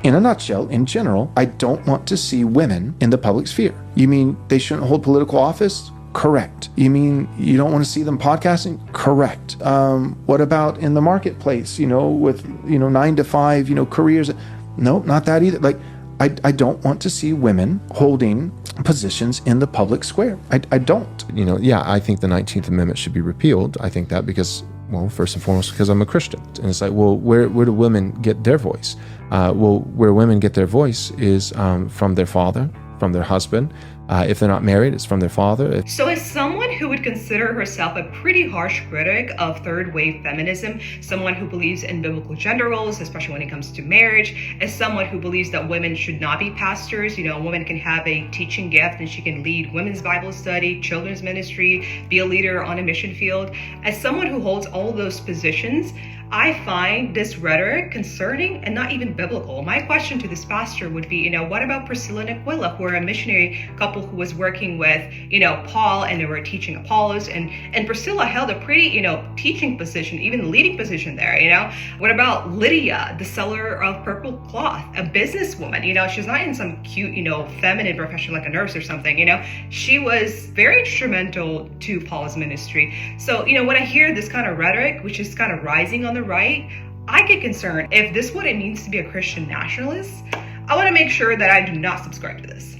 In a nutshell, in general, I don't want to see women in the public sphere. You mean they shouldn't hold political office? Correct. You mean you don't want to see them podcasting? Correct. What about in the marketplace, with, 9 to 5, careers? No, not that either. Like, I don't want to see women holding positions in the public square. I don't. I think the 19th Amendment should be repealed. I think that because, first and foremost, because I'm a Christian. And it's like, where do women get their voice? Where women get their voice is from their father, from their husband. If they're not married, it's from their father. So as someone who would consider herself a pretty harsh critic of third wave feminism, someone who believes in biblical gender roles, especially when it comes to marriage, as someone who believes that women should not be pastors, a woman can have a teaching gift and she can lead women's Bible study, children's ministry, be a leader on a mission field. As someone who holds all those positions, I find this rhetoric concerning and not even biblical. My question to this pastor would be, what about Priscilla and Aquila, who are a missionary couple who was working with, Paul, and they were teaching Apollos, and Priscilla held a pretty, teaching position, even leading position there, What about Lydia, the seller of purple cloth, a businesswoman? She's not in some cute, feminine profession like a nurse or something, She was very instrumental to Paul's ministry. So, when I hear this kind of rhetoric, which is kind of rising on the right, I get concerned. If this is what it means to be a Christian nationalist, I want to make sure that I do not subscribe to this.